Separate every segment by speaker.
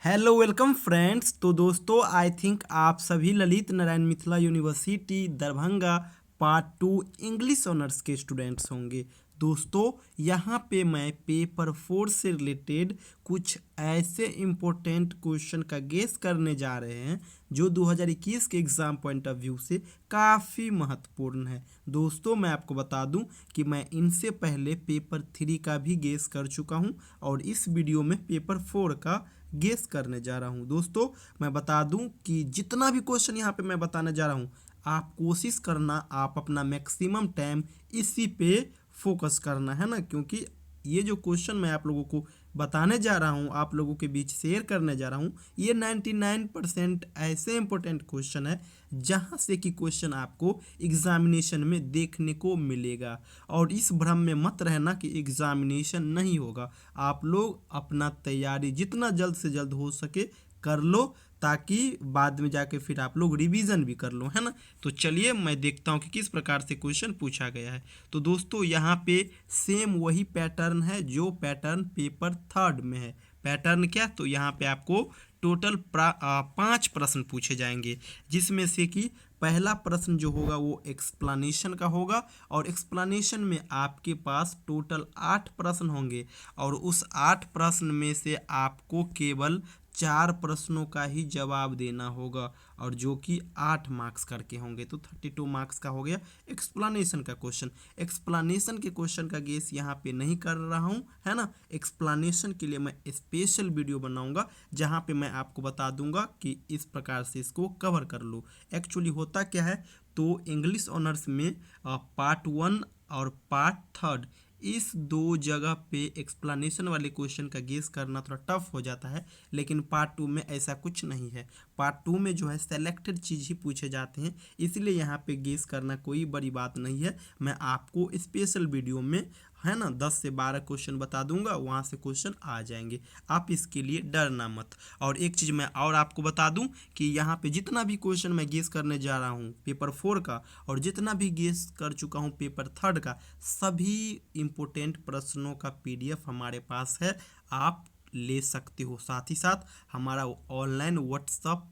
Speaker 1: Hello welcome friends. तो दोस्तों I think आप सभी Lalit Narayan Mithila university Darbhanga part 2 English honours के स्टूडेंट्स होंगे। दोस्तों यहाँ पे मैं पेपर 4 से रिलेटेड कुछ ऐसे इम्पोर्टेंट क्वेश्चन का गेस करने जा रहे हैं जो 2021 के एग्ज़ाम पॉइंट ऑफ व्यू से काफ़ी महत्वपूर्ण है। दोस्तों मैं आपको बता दूं कि मैं इनसे पहले पेपर 3 का भी गेस कर चुका हूं और इस वीडियो में पेपर 4 का गेस करने जा रहा हूं। दोस्तों मैं बता दूं कि जितना भी क्वेश्चन यहाँ पे मैं बताने जा रहा हूं, आप कोशिश करना, आप अपना मैक्सिमम टाइम इसी पे फोकस करना है ना, क्योंकि ये जो क्वेश्चन मैं आप लोगों को बताने जा रहा हूँ, आप लोगों के बीच शेयर करने जा रहा हूँ, ये 99% ऐसे इंपॉर्टेंट क्वेश्चन है जहाँ से कि क्वेश्चन आपको एग्जामिनेशन में देखने को मिलेगा। और इस भ्रम में मत रहना कि एग्जामिनेशन नहीं होगा। आप लोग अपना तैयारी जितना जल्द से जल्द हो सके कर लो, ताकि बाद में जाके फिर आप लोग रिवीजन भी कर लो, है ना। तो चलिए मैं देखता हूँ कि किस प्रकार से क्वेश्चन पूछा गया है। तो दोस्तों यहाँ पे सेम वही पैटर्न है जो पैटर्न पेपर 3 में है। पैटर्न क्या, तो यहाँ पे आपको टोटल 5 प्रश्न पूछे जाएंगे, जिसमें से कि पहला प्रश्न जो होगा वो एक्सप्लेनेशन का होगा और एक्सप्लेनेशन में आपके पास टोटल 8 प्रश्न होंगे और उस 8 प्रश्न में से आपको केवल 4 प्रश्नों का ही जवाब देना होगा और जो कि 8 मार्क्स करके होंगे। तो 32 मार्क्स का हो गया एक्सप्लेनेशन का क्वेश्चन। एक्सप्लेनेशन के क्वेश्चन का गेस यहाँ पे नहीं कर रहा हूँ, है ना। एक्सप्लेनेशन के लिए मैं स्पेशल वीडियो बनाऊंगा जहाँ पे मैं आपको बता दूंगा कि इस प्रकार से इसको कवर कर लो। एक्चुअली होता क्या है, तो इंग्लिश ऑनर्स में पार्ट 1 और पार्ट 3 इस दो जगह पे एक्सप्लेनेशन वाले क्वेश्चन का गेस करना थोड़ा टफ हो जाता है, लेकिन पार्ट 2 में ऐसा कुछ नहीं है। पार्ट 2 में जो है सेलेक्टेड चीज़ ही पूछे जाते हैं, इसलिए यहाँ पे गेस करना कोई बड़ी बात नहीं है। मैं आपको स्पेशल वीडियो में, है ना, 10 से 12 क्वेश्चन बता दूंगा, वहाँ से क्वेश्चन आ जाएंगे। आप इसके लिए डरना मत। और एक चीज़ मैं और आपको बता दूं कि यहाँ पे जितना भी क्वेश्चन मैं गेस करने जा रहा हूँ पेपर 4 का और जितना भी गेस कर चुका हूँ पेपर 3 का, सभी इम्पोर्टेंट प्रश्नों का PDF हमारे पास है, आप ले सकते हो। साथ ही साथ हमारा ऑनलाइन व्हाट्सअप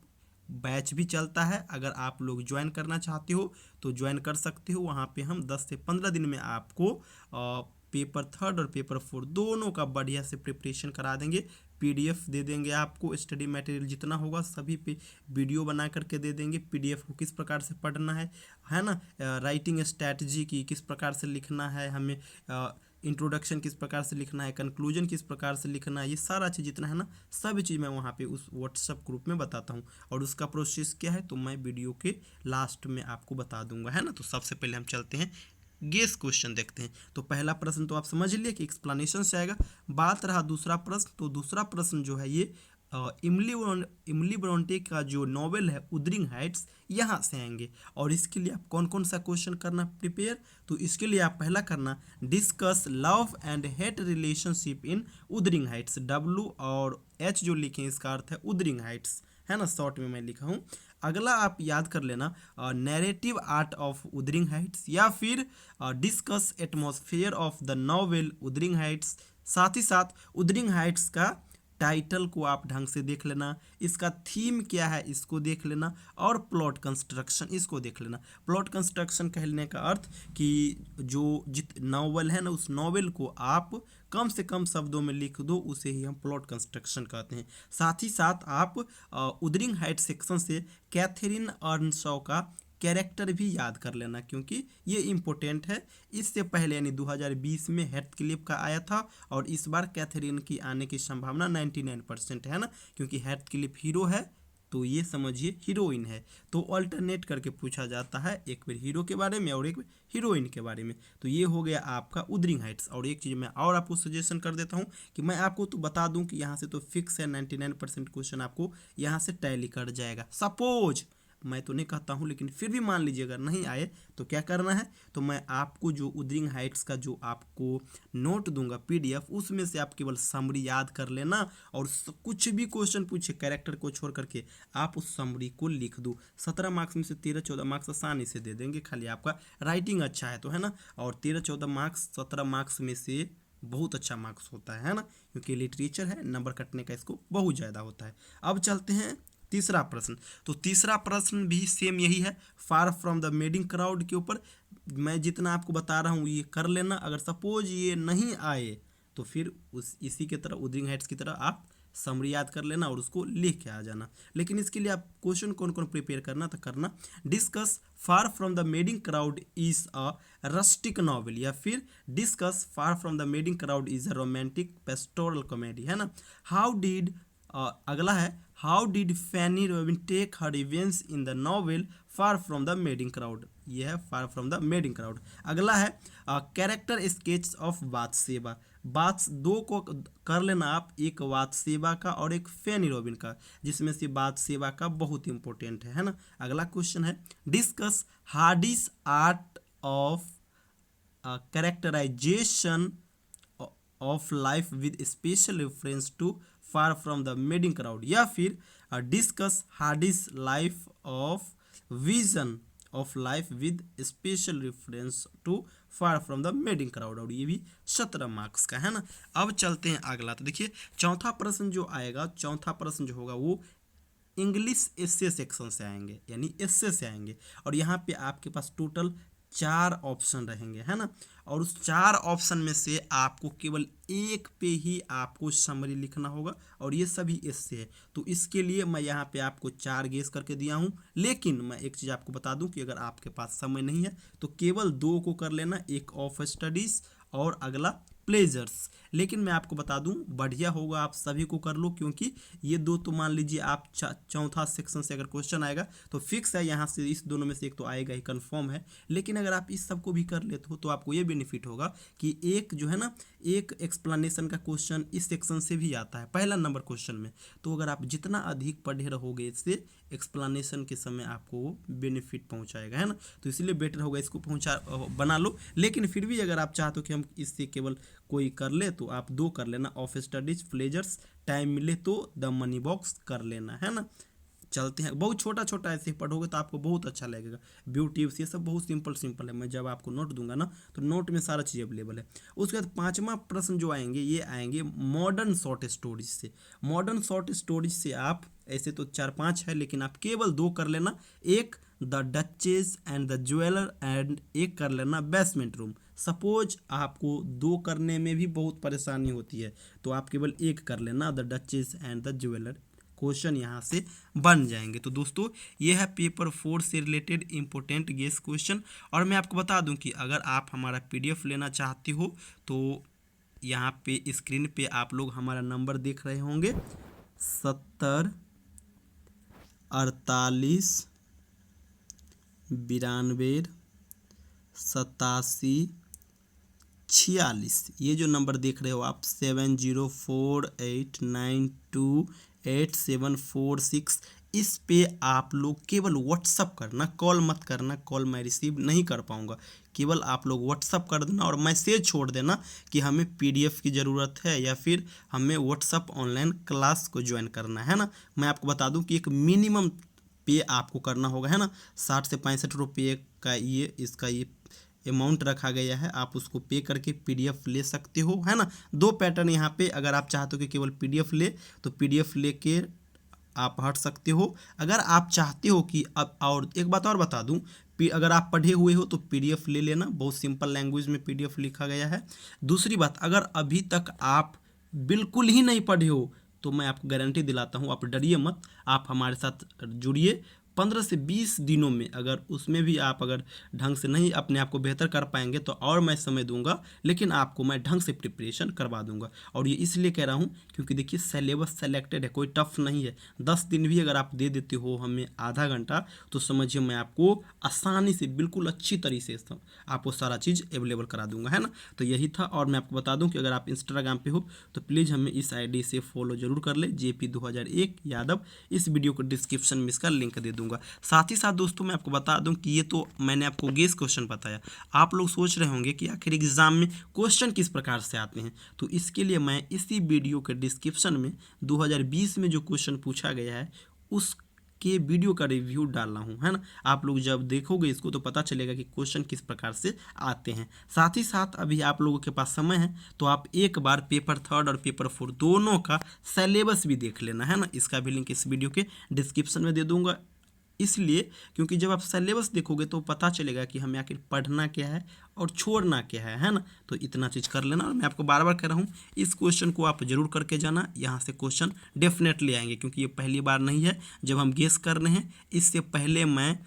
Speaker 1: बैच भी चलता है, अगर आप लोग ज्वाइन करना चाहते हो तो ज्वाइन कर सकते हो। वहाँ पे हम 10 से 15 दिन में आपको पेपर 3 और पेपर 4 दोनों का बढ़िया से प्रिपरेशन करा देंगे। PDF दे देंगे आपको, स्टडी मटेरियल जितना होगा सभी पे वीडियो बना करके दे देंगे। PDF को किस प्रकार से पढ़ना है ना, राइटिंग स्ट्रैटेजी की किस प्रकार से लिखना है, हमें इंट्रोडक्शन किस प्रकार से लिखना है, कंक्लूजन किस प्रकार से लिखना है, ये सारा चीज़ जितना है ना, सभी चीज़ मैं वहाँ पे उस व्हाट्सअप ग्रुप में बताता हूँ। और उसका प्रोसेस क्या है तो मैं वीडियो के लास्ट में आपको बता दूंगा, है ना। तो सबसे पहले हम चलते हैं गेस क्वेश्चन देखते हैं। तो पहला प्रश्न तो आप समझ लिए कि एक्सप्लेनेशन से आएगा। बात रहा दूसरा प्रश्न, तो दूसरा प्रश्न जो है ये इमली ब्रोंटे का जो नॉवेल है उदरिंग हाइट्स, यहाँ से आएंगे। और इसके लिए आप कौन कौन सा क्वेश्चन करना प्रिपेयर, तो इसके लिए आप पहला करना discuss love and hate relationship in Wuthering Heights. W और H जो लिखे इसका अर्थ है उदरिंग हाइट्स, है ना, शॉर्ट में मैं लिखा हूँ। अगला आप याद कर लेना narrative art of Wuthering Heights, या फिर discuss atmosphere of the novel Wuthering Heights. साथ ही साथ उदरिंग हाइट्स का टाइटल को आप ढंग से देख लेना, इसका थीम क्या है इसको देख लेना, और प्लॉट कंस्ट्रक्शन इसको देख लेना। प्लॉट कंस्ट्रक्शन कहने का अर्थ कि जो जित नॉवेल है ना, उस नॉवेल को आप कम से कम शब्दों में लिख दो, उसे ही हम प्लॉट कंस्ट्रक्शन कहते हैं। साथ ही साथ आप उदरिंग हाइट सेक्शन से कैथरीन अर्नशॉ का कैरेक्टर भी याद कर लेना, क्योंकि ये इम्पोर्टेंट है। इससे पहले यानी 2020 में हेथक्लिफ का आया था और इस बार कैथरीन की आने की संभावना 99% है ना, क्योंकि हेथक्लिफ हीरो है तो ये समझिए हीरोइन है। तो अल्टरनेट करके पूछा जाता है, एक बार हीरो के बारे में और एक बार हीरोइन के बारे में। तो ये हो गया आपका उदरिंग हाइट्स। और एक चीज़ मैं और आपको सजेशन कर देता हूँ कि मैं आपको तो बता दूँ कि यहाँ से तो फिक्स है 99% क्वेश्चन आपको यहाँ से टैली कर जाएगा। सपोज, मैं तो नहीं कहता हूँ लेकिन फिर भी मान लीजिए अगर नहीं आए तो क्या करना है, तो मैं आपको जो उदरिंग हाइट्स का जो आपको नोट दूंगा PDF, उसमें से आप केवल समरी याद कर लेना और कुछ भी क्वेश्चन पूछे कैरेक्टर को छोड़ करके आप उस समरी को लिख दो। 17 मार्क्स में से 13-14 मार्क्स आसानी से दे देंगे, खाली आपका राइटिंग अच्छा है तो, है ना। और 13-14 मार्क्स 17 मार्क्स में से बहुत अच्छा मार्क्स होता है ना, क्योंकि लिटरेचर है, नंबर कटने का इसको बहुत ज़्यादा होता है। अब चलते हैं तीसरा प्रश्न। तो तीसरा प्रश्न भी सेम यही है, far from the madding crowd के ऊपर। मैं जितना आपको बता रहा हूँ ये कर लेना, अगर सपोज ये नहीं आए तो फिर उस इसी के तरह उदरिंग हाइट्स की तरह आप समरी याद कर लेना और उसको लिख के आ जाना। लेकिन इसके लिए आप क्वेश्चन कौन कौन प्रिपेयर करना तो करना, discuss far from the madding crowd is a rustic novel, या फिर discuss far from the madding crowd is a romantic pastoral comedy, है ना। हाउ डिड अगला है, how did Fanny Robin take her revenge in the novel far from the madding crowd, ये है far from the madding crowd. अगला है character sketch of बाथसेबा, बात दो को कर लेना आप, एक बाथसेबा का और एक फैनी रोबिन का, जिसमें से बाथसेबा का बहुत इंपॉर्टेंट है ना। अगला क्वेश्चन है, discuss Hardy's art of characterisation of life with special reference to far from the madding crowd, या फिर discuss Hardy's life of vision of life with special reference to far from the madding crowd, और ये भी 17 marks का है ना। अब चलते हैं अगला। तो देखिए चौथा प्रश्न जो आएगा, चौथा प्रश्न जो होगा वो इंग्लिश एस्से सेक्शन से आएंगे, यानी एस्से से आएंगे, और यहाँ पे आपके पास टोटल 4 ऑप्शन रहेंगे, है ना। और उस 4 ऑप्शन में से आपको केवल एक पे ही आपको समरी लिखना होगा, और ये सभी एस्से है। तो इसके लिए मैं यहाँ पे आपको 4 गेस करके दिया हूँ, लेकिन मैं एक चीज़ आपको बता दूँ कि अगर आपके पास समय नहीं है तो केवल 2 को कर लेना, एक ऑफ स्टडीज़ और अगला प्लेजर्स। लेकिन मैं आपको बता दूं बढ़िया होगा आप सभी को कर लो, क्योंकि ये 2 तो मान लीजिए आप चौथा सेक्शन से अगर क्वेश्चन आएगा तो फिक्स है, यहाँ से इस दोनों में से एक तो आएगा ही, कंफर्म है। लेकिन अगर आप इस सब को भी कर लेते हो तो आपको ये बेनिफिट होगा कि एक जो है ना, एक एक्सप्लेनेशन का क्वेश्चन इस सेक्शन से भी आता है पहला नंबर क्वेश्चन में। तो अगर आप जितना अधिक पढ़े रहोगे इससे एक्सप्लेनेशन के समय आपको वो बेनिफिट पहुंचाएगा, है ना। तो इसलिए बेटर होगा इसको बना लो। लेकिन फिर भी अगर आप चाहते हो कि हम इससे केवल कोई कर ले तो आप 2 कर लेना, ऑफ स्टडीज प्लेजर्स, टाइम मिले तो द मनी बॉक्स कर लेना, है ना। चलते हैं, बहुत छोटा छोटा ऐसे पढ़ोगे तो आपको बहुत अच्छा लगेगा। ब्यूटीज ये सब बहुत सिंपल सिंपल है, मैं जब आपको नोट दूंगा ना तो नोट में सारा चीज़ अवेलेबल है। उसके बाद 5वां प्रश्न जो आएंगे ये आएंगे मॉडर्न शॉर्ट स्टोरीज से। मॉडर्न शॉर्ट स्टोरीज से आप ऐसे तो 4-5 है, लेकिन आप केवल 2 कर लेना, एक the duchess and the jeweller and एक कर लेना बेसमेंट रूम। सपोज आपको 2 करने में भी बहुत परेशानी होती है तो आप केवल एक कर लेना, the duchess and the jeweller, question यहाँ से बन जाएंगे। तो दोस्तों ये है पेपर 4 से रिलेटेड इंपॉर्टेंट गेस क्वेश्चन। और मैं आपको बता दूं कि अगर आप हमारा पीडीएफ लेना चाहते हो तो यहाँ पे स्क्रीन पे आप लोग हमारा नंबर देख रहे होंगे, 70 48 92 87 46, ये जो नंबर देख रहे हो आप 7048928746, इस पे आप लोग केवल व्हाट्सअप करना, कॉल मत करना, कॉल मैं रिसीव नहीं कर पाऊँगा। केवल आप लोग व्हाट्सअप कर देना और मैसेज छोड़ देना कि हमें पीडीएफ की ज़रूरत है या फिर हमें व्हाट्सअप ऑनलाइन क्लास को ज्वाइन करना है ना। मैं आपको बता दूं कि एक मिनिमम पे आपको करना होगा, है ना, 60 से 65 रुपये का ये इसका ये अमाउंट रखा गया है, आप उसको पे करके पीडीएफ ले सकते हो, है ना। 2 पैटर्न यहाँ पे, अगर आप चाहते हो कि केवल पीडीएफ ले तो पीडीएफ लेके आप हट सकते हो। अगर आप चाहते हो कि अब, और एक बात और बता दूं, अगर आप पढ़े हुए हो तो पीडीएफ ले लेना, बहुत सिंपल लैंग्वेज में पीडीएफ लिखा गया है। दूसरी बात, अगर अभी तक आप बिल्कुल ही नहीं पढ़े हो तो मैं आपको गारंटी दिलाता हूँ, आप डरिए मत, आप हमारे साथ जुड़िए। 15 से 20 दिनों में अगर उसमें भी आप अगर ढंग से नहीं अपने आप को बेहतर कर पाएंगे तो और मैं समय दूंगा, लेकिन आपको मैं ढंग से प्रिपरेशन करवा दूंगा। और ये इसलिए कह रहा हूँ क्योंकि देखिए सिलेबस सेलेक्टेड है, कोई टफ नहीं है। 10 दिन भी अगर आप दे देते हो हमें आधा घंटा तो समझिए मैं आपको आसानी से बिल्कुल अच्छी तरीके से आपको सारा चीज़ अवेलेबल करा दूंगा, है ना। तो यही था। और मैं आपको बता दूं कि अगर आप इंस्टाग्राम पे हो तो प्लीज़ हमें इस आईडी से फॉलो जरूर कर ले, JP2001 यादव। इस वीडियो को डिस्क्रिप्शन में इसका लिंक दे दूंगा। साथ ही साथ दोस्तों मैं आपको बता दूं कि ये तो मैंने आपको गेस क्वेश्चन बताया, आप लोग सोच रहे होंगे कि आखिर एग्जाम में क्वेश्चन किस प्रकार से आते हैं। तो इसके लिए मैं इसी वीडियो के डिस्क्रिप्शन में 2020 में जो क्वेश्चन पूछा गया है उस के वीडियो का रिव्यू डाला हूँ, है ना। आप लोग जब देखोगे इसको तो पता चलेगा कि क्वेश्चन किस प्रकार से आते हैं। साथ ही साथ अभी आप लोगों के पास समय है तो आप एक बार पेपर 3 और पेपर 4 दोनों का सिलेबस भी देख लेना, है ना। इसका भी लिंक इस वीडियो के डिस्क्रिप्शन में दे दूंगा, इसलिए क्योंकि जब आप सिलेबस देखोगे तो पता चलेगा कि हमें आखिर पढ़ना क्या है और छोड़ना क्या है ना। तो इतना चीज़ कर लेना। और मैं आपको बार बार कह रहा हूँ इस क्वेश्चन को आप जरूर करके जाना, यहाँ से क्वेश्चन डेफिनेटली आएंगे, क्योंकि ये पहली बार नहीं है जब हम गेस कर रहे हैं। इससे पहले मैं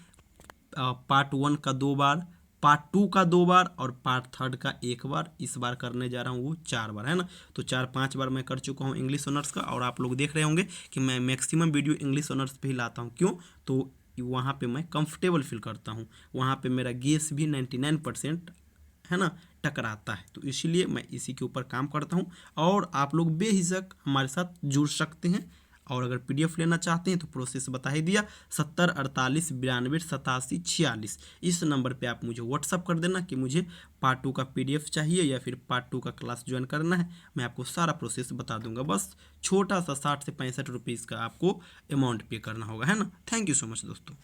Speaker 1: पार्ट 1 का 2 बार, पार्ट 2 का 2 बार और पार्ट 3 का 1 बार, इस बार करने जा रहा हूँ वो 4 बार, है ना। तो 4-5 बार मैं कर चुका हूँ इंग्लिश ऑनर्स का। और आप लोग देख रहे होंगे कि मैं मैक्सिमम वीडियो इंग्लिश ऑनर्स पे ही लाता हूँ, क्यों, तो वहाँ पे मैं कंफर्टेबल फील करता हूँ, वहाँ पे मेरा गेस भी 99% है ना टकराता है। तो इसीलिए मैं इसी के ऊपर काम करता हूँ और आप लोग बेहिचक हमारे साथ जुड़ सकते हैं। और अगर पीडीएफ लेना चाहते हैं तो प्रोसेस बता ही दिया, 70 48 92 87 46 इस नंबर पे आप मुझे व्हाट्सअप कर देना कि मुझे पार्ट 2 का पीडीएफ चाहिए या फिर पार्ट 2 का क्लास ज्वाइन करना है। मैं आपको सारा प्रोसेस बता दूंगा, बस छोटा सा 60 से 65 रुपीज़ का आपको अमाउंट पे करना होगा, है ना। थैंक यू सो मच दोस्तों।